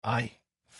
I,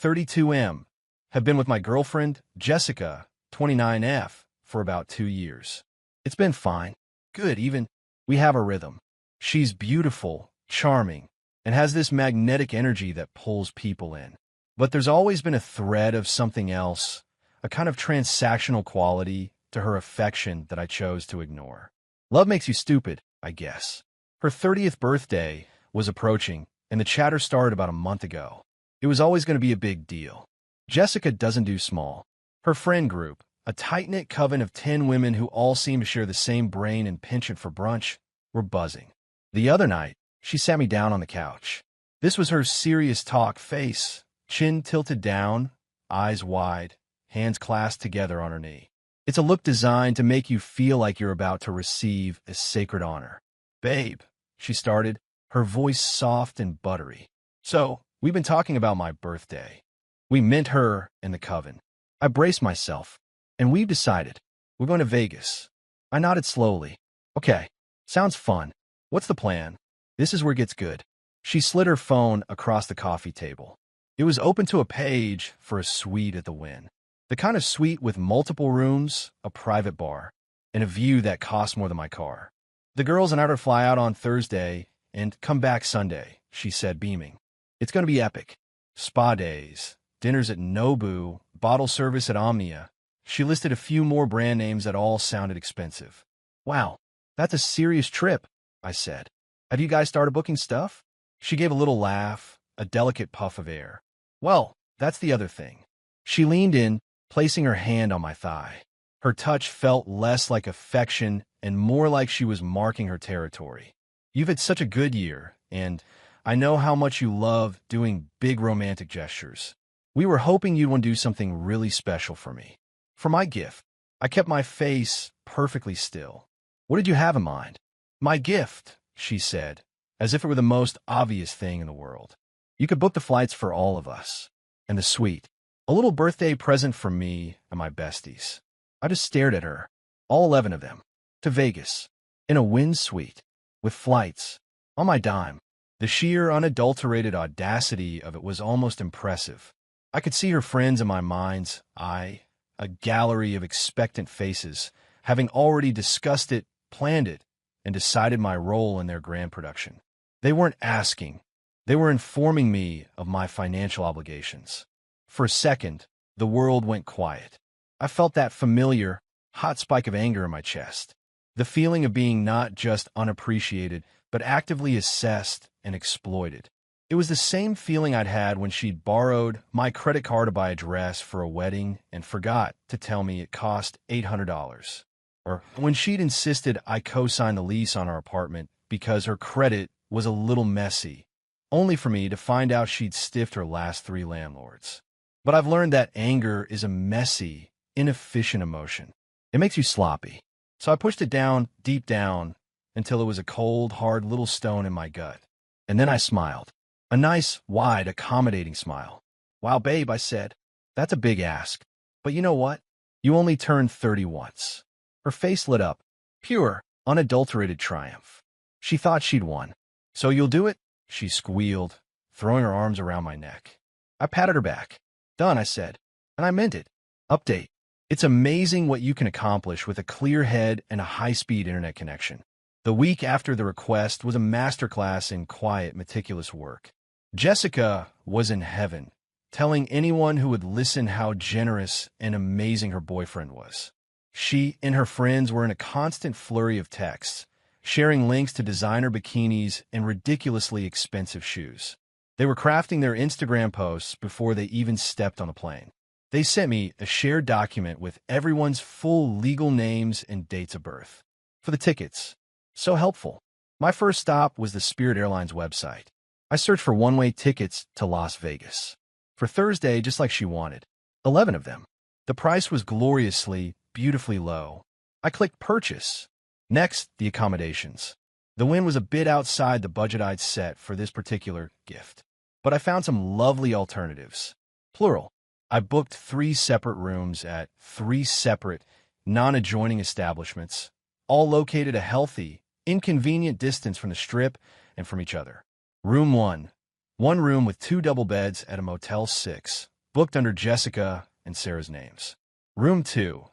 32M, have been with my girlfriend, Jessica, 29F, for about 2 years. It's been fine. Good, even. We have a rhythm. She's beautiful, charming, and has this magnetic energy that pulls people in. But there's always been a thread of something else, a kind of transactional quality to her affection that I chose to ignore. Love makes you stupid, I guess. Her 30th birthday was approaching, and the chatter started about a month ago. It was always going to be a big deal. Jessica doesn't do small. Her friend group, a tight-knit coven of 10 women who all seem to share the same brain and penchant for brunch, were buzzing. The other night, she sat me down on the couch. This was her serious talk face, chin tilted down, eyes wide, hands clasped together on her knee. It's a look designed to make you feel like you're about to receive a sacred honor. "Babe," she started, her voice soft and buttery. "So, we've been talking about my birthday. We meant her and the coven." I braced myself, and we've decided. We're going to Vegas. I nodded slowly. "Okay, sounds fun. What's the plan?" This is where it gets good. She slid her phone across the coffee table. It was open to a page for a suite at the Wynn. The kind of suite with multiple rooms, a private bar, and a view that costs more than my car. "The girls and I are to fly out on Thursday and come back Sunday," she said, beaming. "It's going to be epic. Spa days, dinners at Nobu, bottle service at Omnia." She listed a few more brand names that all sounded expensive. "Wow, that's a serious trip," I said. "Have you guys started booking stuff?" She gave a little laugh, a delicate puff of air. "Well, that's the other thing." She leaned in, placing her hand on my thigh. Her touch felt less like affection and more like she was marking her territory. "You've had such a good year, and I know how much you love doing big romantic gestures. We were hoping you'd want to do something really special for me." For my gift, I kept my face perfectly still. "What did you have in mind?" "My gift," she said, as if it were the most obvious thing in the world. "You could book the flights for all of us. And the suite. A little birthday present for me and my besties." I just stared at her, all 11 of them, to Vegas, in a Wynn suite, with flights, on my dime. The sheer, unadulterated audacity of it was almost impressive. I could see her friends in my mind's eye, a gallery of expectant faces, having already discussed it, planned it, and decided my role in their grand production. They weren't asking. They were informing me of my financial obligations. For a second, the world went quiet. I felt that familiar, hot spike of anger in my chest. The feeling of being not just unappreciated, but actively assessed and exploited. It was the same feeling I'd had when she'd borrowed my credit card to buy a dress for a wedding and forgot to tell me it cost $800. Or when she'd insisted I co-sign the lease on our apartment because her credit was a little messy, only for me to find out she'd stiffed her last 3 landlords. But I've learned that anger is a messy, inefficient emotion. It makes you sloppy. So I pushed it down, deep down, until it was a cold, hard little stone in my gut. And then I smiled. A nice, wide, accommodating smile. "Wow, babe," I said. "That's a big ask. But you know what? You only turned 30 once." Her face lit up. Pure, unadulterated triumph. She thought she'd won. "So you'll do it?" she squealed, throwing her arms around my neck. I patted her back. "Done," I said. And I meant it. Update. It's amazing what you can accomplish with a clear head and a high-speed internet connection. The week after the request was a masterclass in quiet, meticulous work. Jessica was in heaven, telling anyone who would listen how generous and amazing her boyfriend was. She and her friends were in a constant flurry of texts, sharing links to designer bikinis and ridiculously expensive shoes. They were crafting their Instagram posts before they even stepped on the plane. They sent me a shared document with everyone's full legal names and dates of birth. For the tickets. So helpful. My first stop was the Spirit Airlines website. I searched for one-way tickets to Las Vegas. For Thursday, just like she wanted. 11 of them. The price was gloriously, beautifully low. I clicked purchase. Next, the accommodations. The Wynn was a bit outside the budget I'd set for this particular gift. But I found some lovely alternatives. Plural. I booked 3 separate rooms at 3 separate, non-adjoining establishments, all located a healthy, inconvenient distance from the Strip and from each other. Room 1, One room with 2 double beds at a Motel 6, booked under Jessica and Sarah's names. Room 2.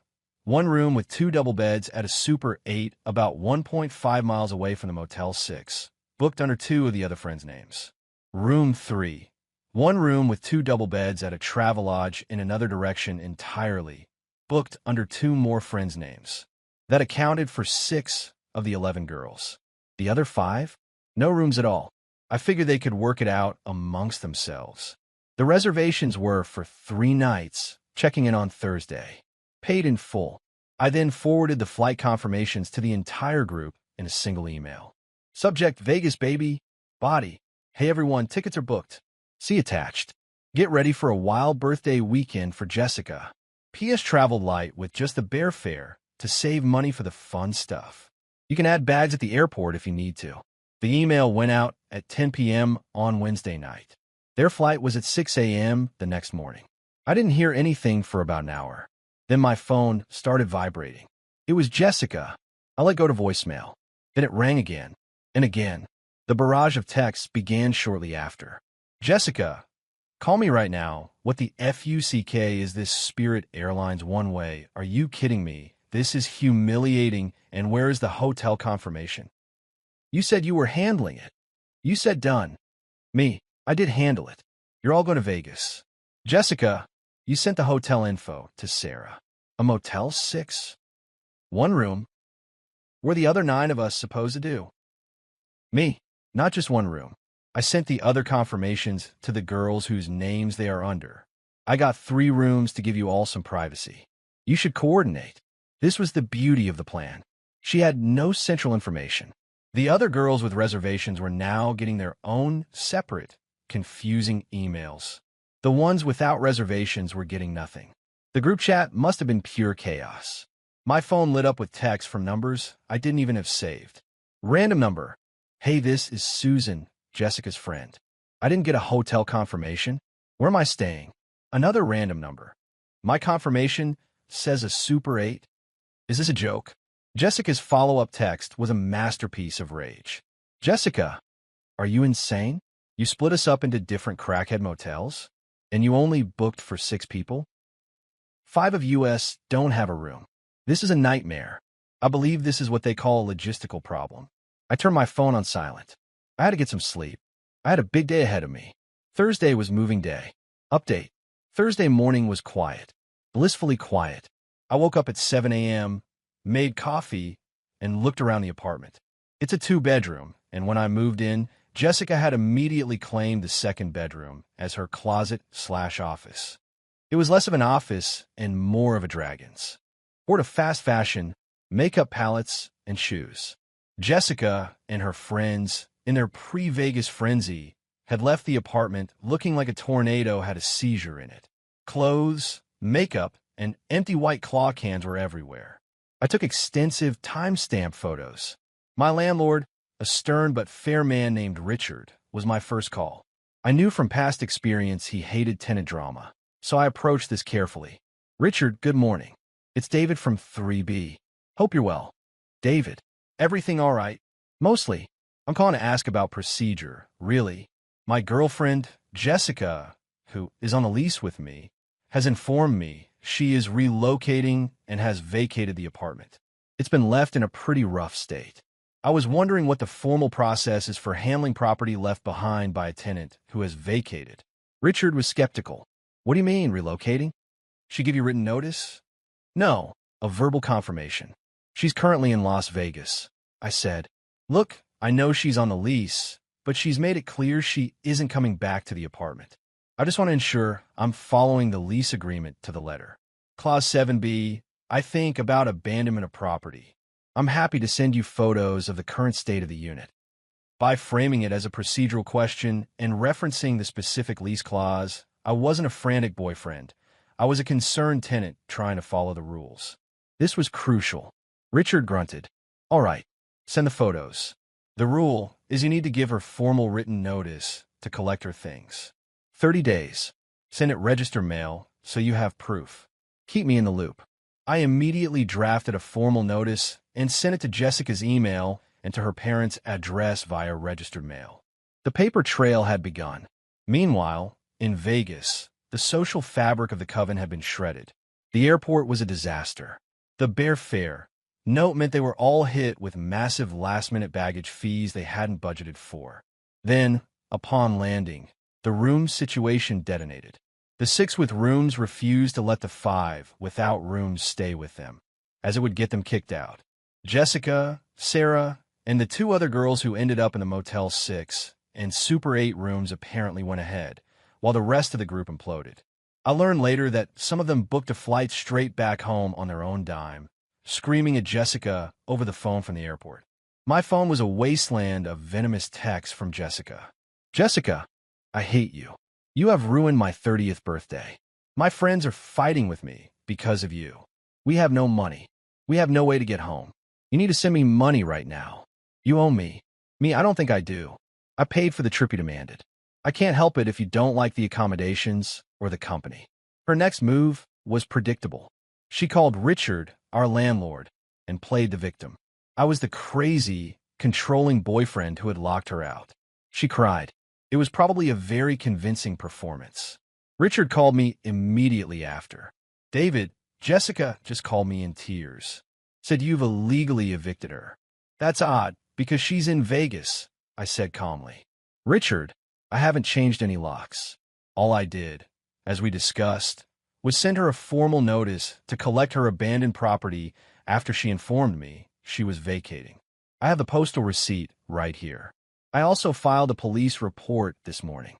One room with 2 double beds at a Super 8 about 1.5 miles away from the Motel 6, booked under 2 of the other friends' names. Room 3. One room with 2 double beds at a Travelodge in another direction entirely, booked under 2 more friends' names. That accounted for 6 of the 11 girls. The other 5? No rooms at all. I figured they could work it out amongst themselves. The reservations were for 3 nights, checking in on Thursday. Paid in full. I then forwarded the flight confirmations to the entire group in a single email. Subject: Vegas baby. Body: hey everyone, tickets are booked. See attached. Get ready for a wild birthday weekend for Jessica. P.S. Traveled light with just the bare fare to save money for the fun stuff. You can add bags at the airport if you need to. The email went out at 10 p.m. on Wednesday night. Their flight was at 6 a.m. the next morning. I didn't hear anything for about an hour. Then my phone started vibrating. It was Jessica. I let go to voicemail. Then it rang again and again. The barrage of texts began shortly after. Jessica, call me right now. What the fuck is this Spirit Airlines one-way? Are you kidding me? This is humiliating. And where is the hotel confirmation? You said you were handling it. You said done. Me, I did handle it. You're all going to Vegas. Jessica, you sent the hotel info to Sarah. A Motel 6? One room. Were the other 9 of us supposed to do? Me, not just one room. I sent the other confirmations to the girls whose names they are under. I got 3 rooms to give you all some privacy. You should coordinate. This was the beauty of the plan. She had no central information. The other girls with reservations were now getting their own separate, confusing emails. The ones without reservations were getting nothing. The group chat must have been pure chaos. My phone lit up with texts from numbers I didn't even have saved. Random number. Hey, this is Susan, Jessica's friend. I didn't get a hotel confirmation. Where am I staying? Another random number. My confirmation says a Super 8. Is this a joke? Jessica's follow-up text was a masterpiece of rage. Jessica, are you insane? You split us up into different crackhead motels? And you only booked for 6 people? 5 of us don't have a room. This is a nightmare. I believe this is what they call a logistical problem. I turned my phone on silent. I had to get some sleep. I had a big day ahead of me. Thursday was moving day. Update. Thursday morning was quiet. Blissfully quiet. I woke up at 7 a.m., made coffee, and looked around the apartment. It's a 2-bedroom, and when I moved in, Jessica had immediately claimed the 2nd bedroom as her closet/office. It was less of an office and more of a dragon's. Or to fast fashion, makeup palettes, and shoes. Jessica and her friends, in their pre-Vegas frenzy, had left the apartment looking like a tornado had a seizure in it. Clothes, makeup, and empty white claw cans were everywhere. I took extensive timestamp photos. My landlord, a stern but fair man named Richard, was my first call. I knew from past experience he hated tenant drama, so I approached this carefully. Richard, good morning. It's David from 3B. Hope you're well. David, everything all right? Mostly. I'm calling to ask about procedure, really. My girlfriend, Jessica, who is on a lease with me, has informed me she is relocating and has vacated the apartment. It's been left in a pretty rough state. I was wondering what the formal process is for handling property left behind by a tenant who has vacated. Richard was skeptical. What do you mean, relocating? She give you written notice? No, a verbal confirmation. She's currently in Las Vegas. I said, look, I know she's on the lease, but she's made it clear she isn't coming back to the apartment. I just want to ensure I'm following the lease agreement to the letter. Clause 7B, I think about abandonment of property. I'm happy to send you photos of the current state of the unit. By framing it as a procedural question and referencing the specific lease clause, I wasn't a frantic boyfriend. I was a concerned tenant trying to follow the rules. This was crucial. Richard grunted. All right, send the photos. The rule is you need to give her formal written notice to collect her things. 30 days. Send it register mail so you have proof. Keep me in the loop. I immediately drafted a formal notice and sent it to Jessica's email and to her parents' address via registered mail. The paper trail had begun. Meanwhile, in Vegas, the social fabric of the coven had been shredded. The airport was a disaster. The bare fare note meant they were all hit with massive last-minute baggage fees they hadn't budgeted for. Then, upon landing, the room situation detonated. The 6 with rooms refused to let the 5 without rooms stay with them, as it would get them kicked out. Jessica, Sarah, and the 2 other girls who ended up in the Motel 6 and Super 8 rooms apparently went ahead, while the rest of the group imploded. I learned later that some of them booked a flight straight back home on their own dime, screaming at Jessica over the phone from the airport. My phone was a wasteland of venomous texts from Jessica. Jessica, I hate you. You have ruined my 30th birthday. My friends are fighting with me because of you. We have no money. We have no way to get home. You need to send me money right now. You owe me. I don't think I do. I paid for the trip you demanded. I can't help it if you don't like the accommodations or the company. Her next move was predictable. She called Richard, our landlord, and played the victim. I was the crazy, controlling boyfriend who had locked her out. She cried. It was probably a very convincing performance. Richard called me immediately after. David, Jessica just called me in tears. Said you've illegally evicted her. That's odd, because she's in Vegas, I said calmly. Richard, I haven't changed any locks. All I did, as we discussed, was send her a formal notice to collect her abandoned property after she informed me she was vacating. I have the postal receipt right here. I also filed a police report this morning.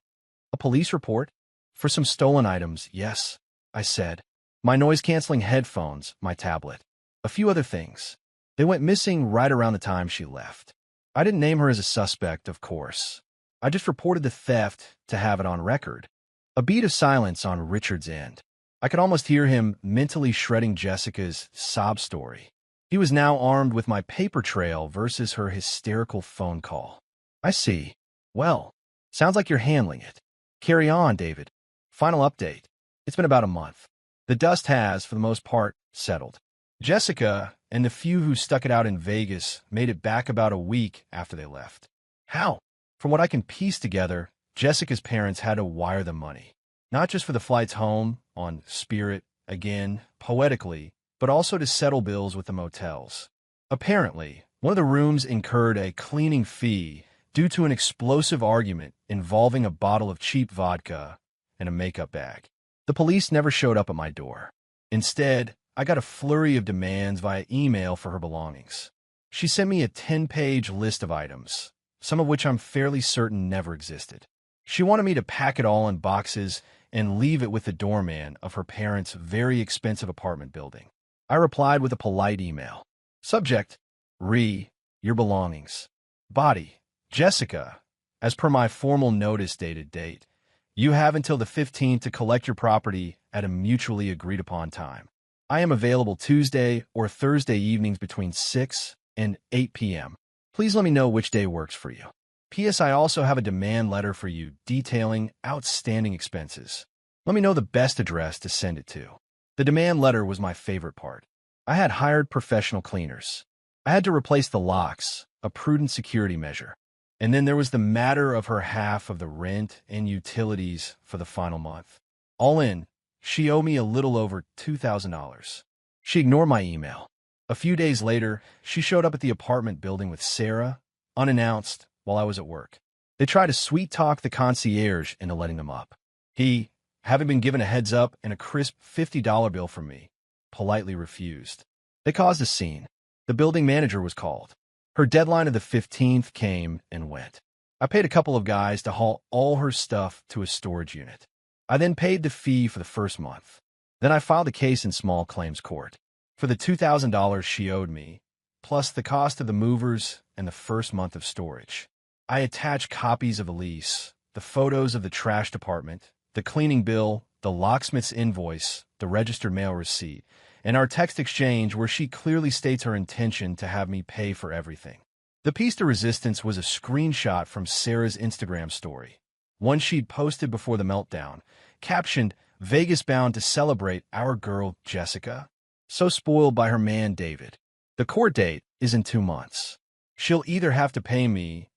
A police report? For some stolen items, yes, I said. My noise-canceling headphones, my tablet, a few other things. They went missing right around the time she left. I didn't name her as a suspect, of course. I just reported the theft to have it on record. A beat of silence on Richard's end. I could almost hear him mentally shredding Jessica's sob story. He was now armed with my paper trail versus her hysterical phone call. I see. Well, sounds like you're handling it. Carry on, David. Final update. It's been about a month. The dust has, for the most part, settled. Jessica and the few who stuck it out in Vegas made it back about a week after they left. How? From what I can piece together, Jessica's parents had to wire them money. Not just for the flights home, on Spirit, again, poetically, but also to settle bills with the motels. Apparently, one of the rooms incurred a cleaning fee due to an explosive argument involving a bottle of cheap vodka and a makeup bag. The police never showed up at my door. Instead, I got a flurry of demands via email for her belongings. She sent me a 10-page list of items, some of which I'm fairly certain never existed. She wanted me to pack it all in boxes and leave it with the doorman of her parents' very expensive apartment building. I replied with a polite email. Subject, your belongings. Body, Jessica, as per my formal notice dated date, you have until the 15th to collect your property at a mutually agreed upon time. I am available Tuesday or Thursday evenings between 6 and 8 p.m. Please let me know which day works for you. P.S. I also have a demand letter for you detailing outstanding expenses. Let me know the best address to send it to. The demand letter was my favorite part. I had hired professional cleaners. I had to replace the locks, a prudent security measure. And then there was the matter of her half of the rent and utilities for the final month. All in, she owed me a little over $2,000. She ignored my email. A few days later, she showed up at the apartment building with Sarah, unannounced, while I was at work. They tried to sweet-talk the concierge into letting them up. He, having been given a heads-up and a crisp $50 bill from me, politely refused. They caused a scene. The building manager was called. Her deadline of the 15th came and went. I paid a couple of guys to haul all her stuff to a storage unit. I then paid the fee for the first month. Then I filed a case in small claims court for the $2,000 she owed me, plus the cost of the movers and the first month of storage. I attached copies of the lease, the photos of the trash department, the cleaning bill, the locksmith's invoice, the registered mail receipt, and our text exchange where she clearly states her intention to have me pay for everything. The piece de resistance was a screenshot from Sarah's Instagram story, one she'd posted before the meltdown, captioned, "Vegas bound to celebrate our girl Jessica, so spoiled by her man David. The court date is in 2 months. She'll either have to pay me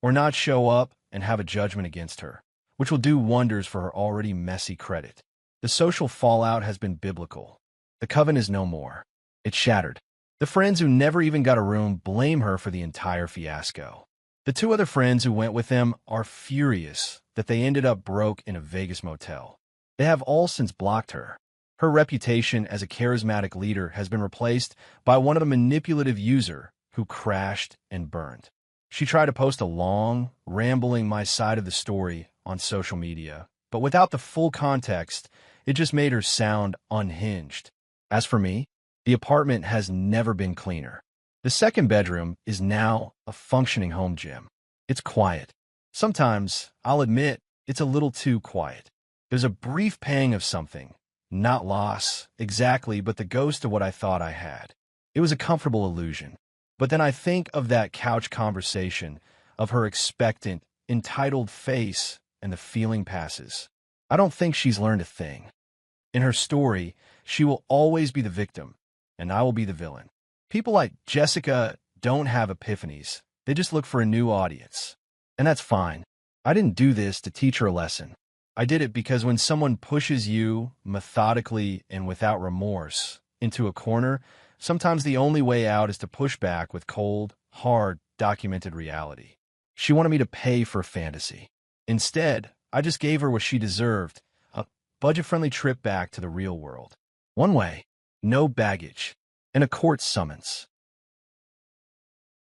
or not show up and have a judgment against her. which will do wonders for her already messy credit. The social fallout has been biblical. The coven is no more. It's shattered. The friends who never even got a room blame her for the entire fiasco. The two other friends who went with them are furious that they ended up broke in a Vegas motel. They have all since blocked her. Her reputation as a charismatic leader has been replaced by one of a manipulative user who crashed and burned. She tried to post a long, rambling my side of the story on social media, but without the full context, it just made her sound unhinged. As for me, the apartment has never been cleaner. The second bedroom is now a functioning home gym. It's quiet. Sometimes, I'll admit, it's a little too quiet. There's a brief pang of something. Not loss, exactly, but the ghost of what I thought I had. It was a comfortable illusion. But then I think of that couch conversation, of her expectant, entitled face, and the feeling passes. I don't think she's learned a thing. In her story, she will always be the victim, and I will be the villain. People like Jessica don't have epiphanies. They just look for a new audience. And that's fine. I didn't do this to teach her a lesson. I did it because when someone pushes you, methodically and without remorse, into a corner, sometimes the only way out is to push back with cold, hard, documented reality. She wanted me to pay for fantasy. Instead, I just gave her what she deserved, a budget-friendly trip back to the real world. One way, no baggage, and a court summons.